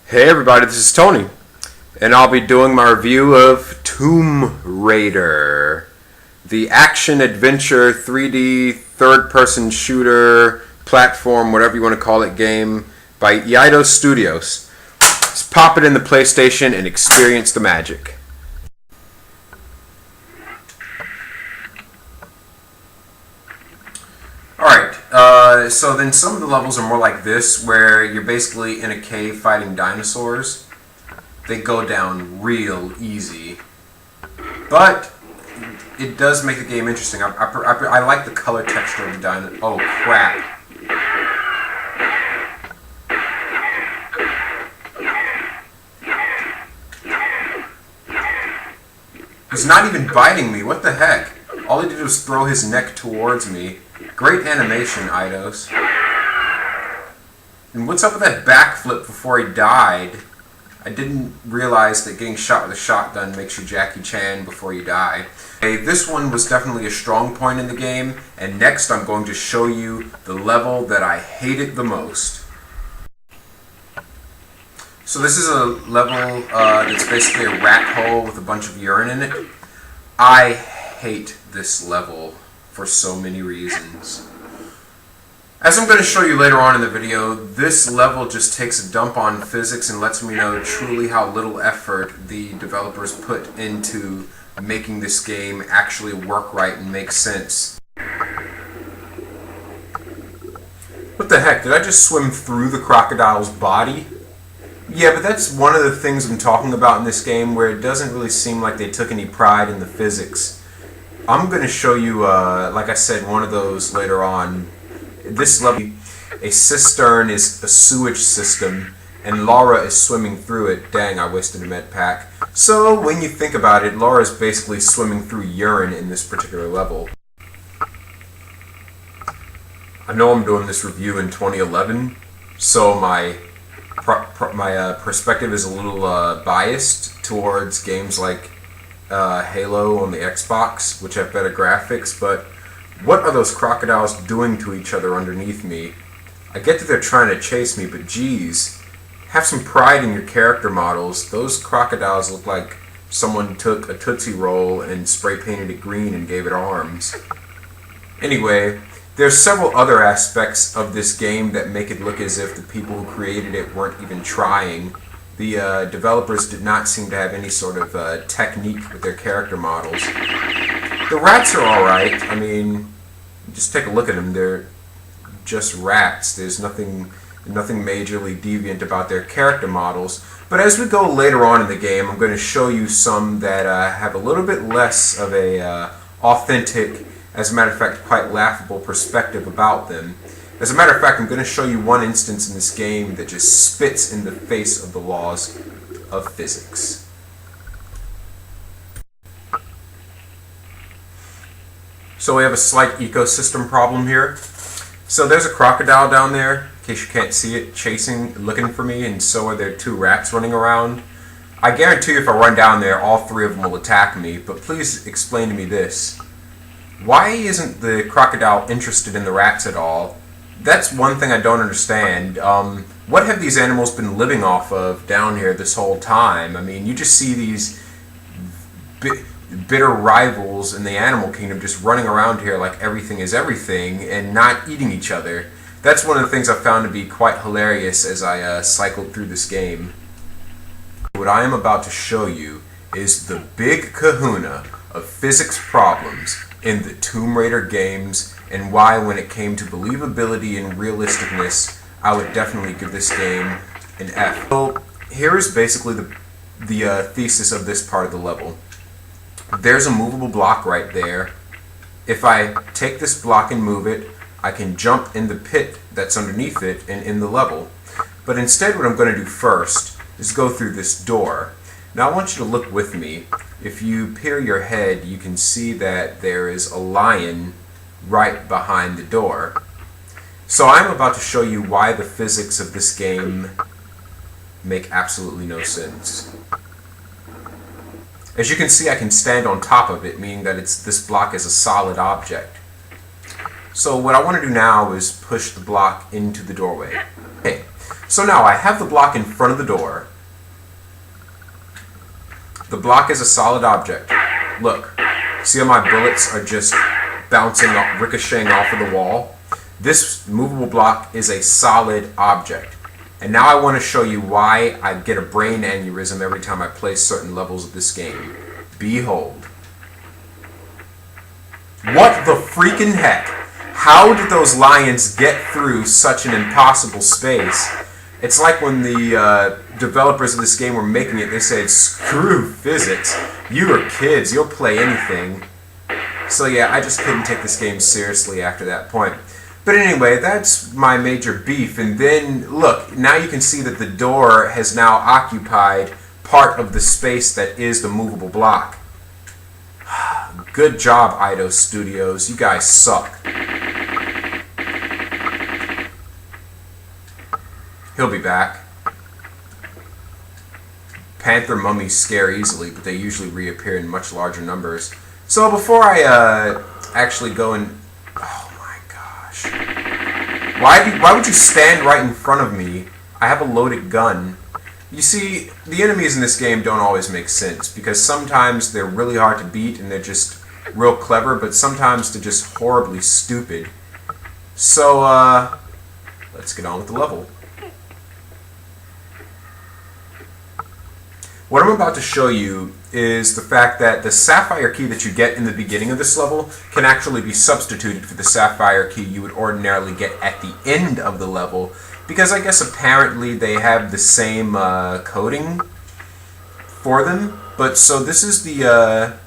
Hey everybody, this is Tony, and I'll be doing my review of Tomb Raider, the action-adventure 3D third-person shooter, platform, whatever you want to call it, game by Eidos Studios. Let's pop it in the PlayStation and experience the magic. Alright, so then some of the levels are more like this, where you're basically in a cave fighting dinosaurs. They go down real easy. But it does make the game interesting. I like the color texture of the dino. Oh, crap. He's not even biting me. What the heck? All he did was throw his neck towards me. Great animation, Eidos. And what's up with that backflip before he died? I didn't realize that getting shot with a shotgun makes you Jackie Chan before you die. Okay, this one was definitely a strong point in the game, and next I'm going to show you the level that I hated the most. So this is a level that's basically a rat hole with a bunch of urine in it. I hate this level for so many reasons. As I'm going to show you later on in the video, this level just takes a dump on physics and lets me know truly how little effort the developers put into making this game actually work right and make sense. What the heck, did I just swim through the crocodile's body? Yeah, but that's one of the things I'm talking about in this game, where it doesn't really seem like they took any pride in the physics. I'm going to show you, like I said, one of those later on. This level, a cistern is a sewage system, and Laura is swimming through it. Dang, I wasted a med pack. So, when you think about it, Laura is basically swimming through urine in this particular level. I know I'm doing this review in 2011, so my perspective is a little biased towards games like Halo on the Xbox, which have better graphics, but what are those crocodiles doing to each other underneath me? I get that they're trying to chase me, but geez, have some pride in your character models. Those crocodiles look like someone took a Tootsie Roll and spray painted it green and gave it arms. Anyway, there's several other aspects of this game that make it look as if the people who created it weren't even trying. The developers did not seem to have any sort of technique with their character models. The rats are alright. I mean, just take a look at them. They're just rats. There's nothing majorly deviant about their character models. But as we go later on in the game, I'm going to show you some that have a little bit less of a authentic, as a matter of fact, quite laughable perspective about them. As a matter of fact, I'm going to show you one instance in this game that just spits in the face of the laws of physics. So we have a slight ecosystem problem here. So there's a crocodile down there, in case you can't see it, looking for me, and so are there two rats running around. I guarantee you if I run down there, all three of them will attack me, but please explain to me this. Why isn't the crocodile interested in the rats at all? That's one thing I don't understand. What have these animals been living off of down here this whole time? I mean, you just see these bitter rivals in the animal kingdom just running around here like everything is everything and not eating each other. That's one of the things I found to be quite hilarious as I cycled through this game. What I am about to show you is the big kahuna of physics problems in the Tomb Raider games, and why, when it came to believability and realisticness, I would definitely give this game an F. So here is basically the thesis of this part of the level. There's a movable block right there. If I take this block and move it, I can jump in the pit that's underneath it and in the level. But instead, what I'm going to do first is go through this door. Now I want you to look with me. If you peer your head, you can see that there is a lion right behind the door. So I'm about to show you why the physics of this game make absolutely no sense. As you can see, I can stand on top of it, meaning that this block is a solid object. So what I want to do now is push the block into the doorway. Okay, So now I have the block in front of the door. The block is a solid object. Look, see how my bullets are just bouncing off, ricocheting off of the wall? This movable block is a solid object. And now I want to show you why I get a brain aneurysm every time I play certain levels of this game. Behold. What the freaking heck? How did those lions get through such an impossible space? It's like when the developers of this game were making it, they said, screw physics. You are kids, you'll play anything. So yeah, I just couldn't take this game seriously after that point. But anyway, that's my major beef. And then, look, now you can see that the door has now occupied part of the space that is the movable block. Good job, Eidos Studios. You guys suck. He'll be back. Panther mummies scare easily, but they usually reappear in much larger numbers. So before I actually go and... Oh my gosh. Why would you stand right in front of me? I have a loaded gun. You see, the enemies in this game don't always make sense, because sometimes they're really hard to beat and they're just real clever, but sometimes they're just horribly stupid. So, let's get on with the level. What I'm about to show you is the fact that the sapphire key that you get in the beginning of this level can actually be substituted for the sapphire key you would ordinarily get at the end of the level, because I guess apparently they have the same coding for them. But so this is the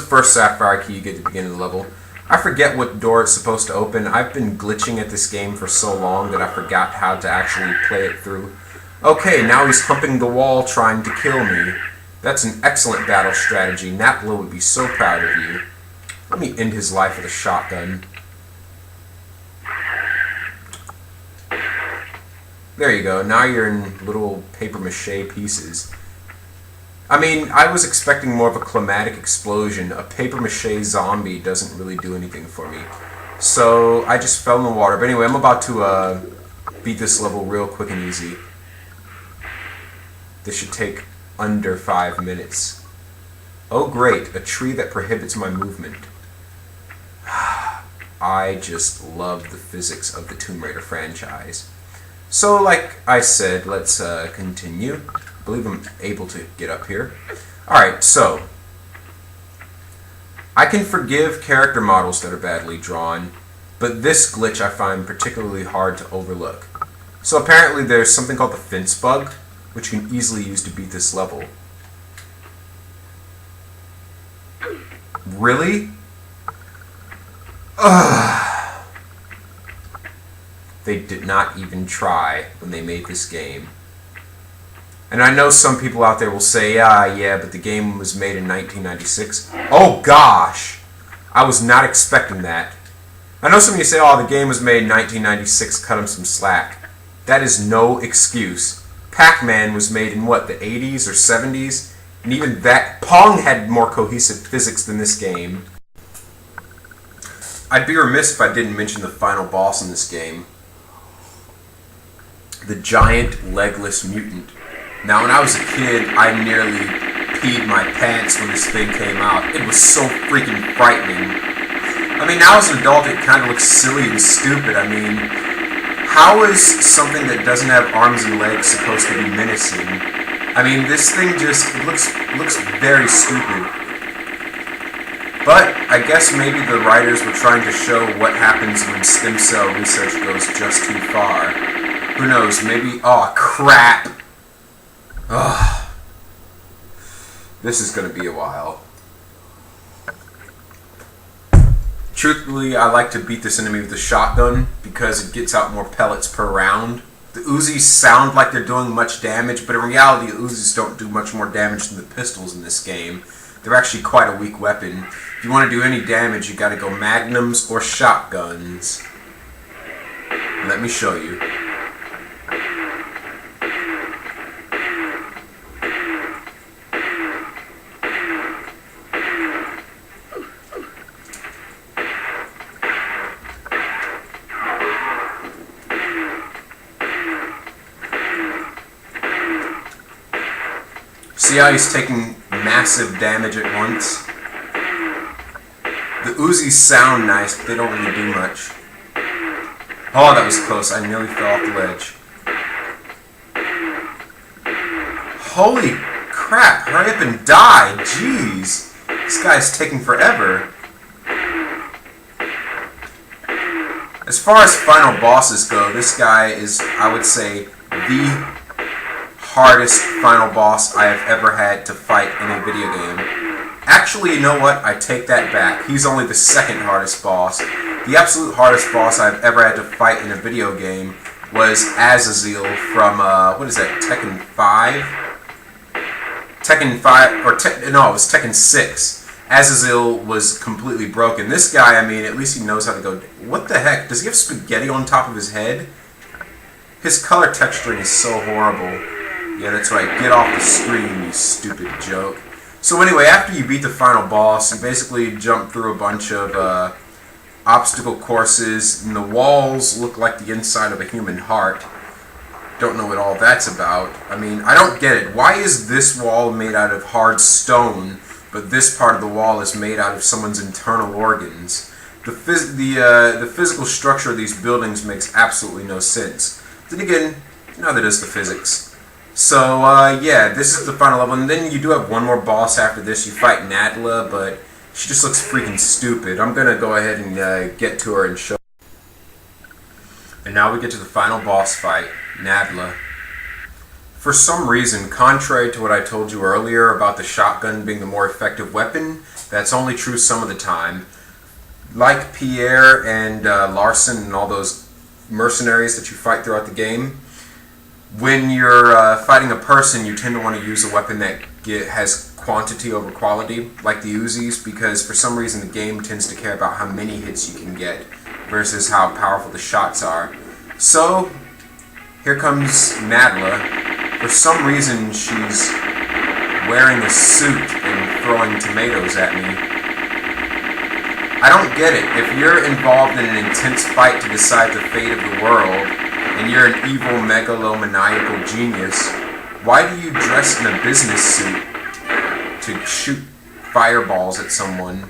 first sapphire key you get at the beginning of the level. I forget what door it's supposed to open. I've been glitching at this game for so long that I forgot how to actually play it through. Okay, now he's humping the wall trying to kill me. That's an excellent battle strategy. Napla would be so proud of you. Let me end his life with a shotgun. There you go. Now you're in little papier-mâché pieces. I mean, I was expecting more of a climatic explosion. A papier-mâché zombie doesn't really do anything for me. So I just fell in the water. But anyway, I'm about to beat this level real quick and easy. This should take under 5 minutes. Oh great, a tree that prohibits my movement. I just love the physics of the Tomb Raider franchise. So like I said, let's continue. I believe I'm able to get up here. Alright, so I can forgive character models that are badly drawn, but this glitch I find particularly hard to overlook. So apparently there's something called the fence bug, which you can easily use to beat this level. Really? Ugh. They did not even try when they made this game. And I know some people out there will say, yeah, but the game was made in 1996. Oh gosh! I was not expecting that. I know some of you say, oh, the game was made in 1996, cut them some slack. That is no excuse. Pac-Man was made in, what, the 80s or 70s? And even that, Pong had more cohesive physics than this game. I'd be remiss if I didn't mention the final boss in this game. The giant, legless mutant. Now, when I was a kid, I nearly peed my pants when this thing came out. It was so freaking frightening. I mean, now as an adult, it kind of looks silly and stupid. I mean, how is something that doesn't have arms and legs supposed to be menacing? I mean, this thing just looks very stupid. But I guess maybe the writers were trying to show what happens when stem cell research goes just too far. Who knows, maybe... Oh, crap! Ugh. This is gonna be a while. Truthfully, I like to beat this enemy with a shotgun because it gets out more pellets per round. The Uzis sound like they're doing much damage, but in reality, the Uzis don't do much more damage than the pistols in this game. They're actually quite a weak weapon. If you want to do any damage, you gotta go magnums or shotguns. Let me show you. See how he's taking massive damage at once? The Uzis sound nice, but they don't really do much. Oh, that was close. I nearly fell off the ledge. Holy crap, hurry up and die. Jeez. This guy's taking forever. As far as final bosses go, this guy is, I would say, the hardest final boss I have ever had to fight in a video game. Actually, you know what? I take that back. He's only the second hardest boss. The absolute hardest boss I've ever had to fight in a video game was Azazel from, what is that, Tekken 5? Tekken 5, or no, it was Tekken 6. Azazel was completely broken. This guy, I mean, at least he knows how to go. What the heck? Does he have spaghetti on top of his head? His color texturing is so horrible. Yeah, that's right. Get off the screen, you stupid joke. So anyway, after you beat the final boss, you basically jump through a bunch of obstacle courses, and the walls look like the inside of a human heart. Don't know what all that's about. I mean, I don't get it. Why is this wall made out of hard stone, but this part of the wall is made out of someone's internal organs? The physical structure of these buildings makes absolutely no sense. Then again, neither does the physics. So, yeah, this is the final level, and then you do have one more boss after this. You fight Nadla, but she just looks freaking stupid. I'm gonna go ahead and get to her and show. And now we get to the final boss fight, Nadla. For some reason, contrary to what I told you earlier about the shotgun being the more effective weapon, that's only true some of the time. Like Pierre and Larson and all those mercenaries that you fight throughout the game, when you're fighting a person, you tend to want to use a weapon that has quantity over quality, like the Uzis, because for some reason the game tends to care about how many hits you can get versus how powerful the shots are. So, here comes Nadla. For some reason, she's wearing a suit and throwing tomatoes at me. I don't get it. If you're involved in an intense fight to decide the fate of the world, and you're an evil megalomaniacal genius, why do you dress in a business suit to shoot fireballs at someone?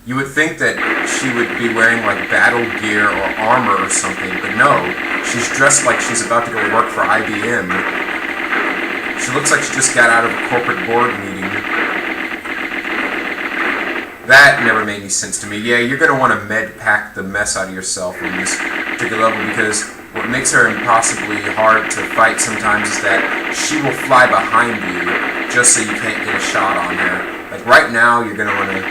You would think that she would be wearing like battle gear or armor or something, but no, she's dressed like she's about to go work for IBM. She looks like she just got out of a corporate board meeting. That never made any sense to me. Yeah, you're going to want to med pack the mess out of yourself in this particular level, because what makes her impossibly hard to fight sometimes is that she will fly behind you just so you can't get a shot on her. Like right now, you're going to want to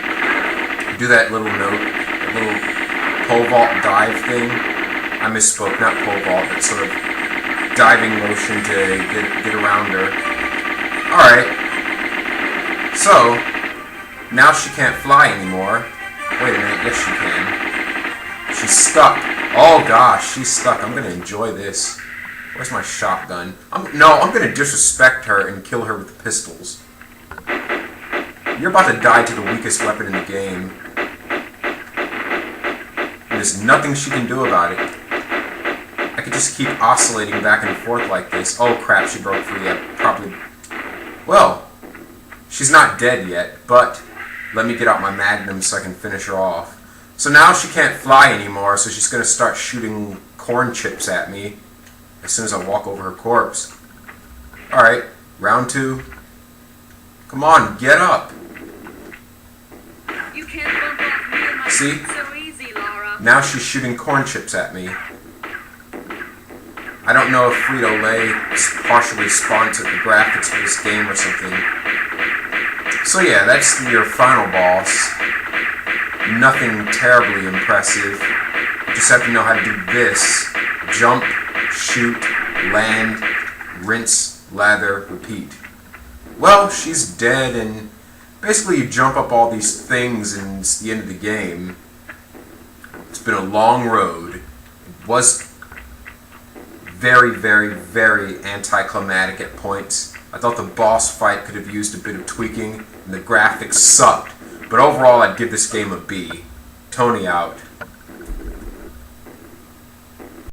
do that little note, that little pole vault dive thing. I misspoke, not pole vault, but sort of diving motion to get around her. Alright. So, now she can't fly anymore. Wait a minute, yes she can. She's stuck. Oh gosh, she's stuck. I'm gonna enjoy this. Where's my shotgun? I'm gonna disrespect her and kill her with the pistols. You're about to die to the weakest weapon in the game. And there's nothing she can do about it. I could just keep oscillating back and forth like this. Oh crap, she broke free. Well, she's not dead yet, but let me get out my magnum so I can finish her off. So now she can't fly anymore, so she's going to start shooting corn chips at me as soon as I walk over her corpse. Alright, round 2. Come on, get up. You can't bump off me and my See? so easy, Laura. Now she's shooting corn chips at me. I don't know if Frito-Lay partially sponsored the graphics for this game or something. So yeah, that's your final boss. Nothing terribly impressive. You just have to know how to do this. Jump, shoot, land, rinse, lather, repeat. Well, she's dead, and basically you jump up all these things and it's the end of the game. It's been a long road. It was very, very, very anticlimactic at points. I thought the boss fight could have used a bit of tweaking, and the graphics sucked. But overall, I'd give this game a B. Tony out.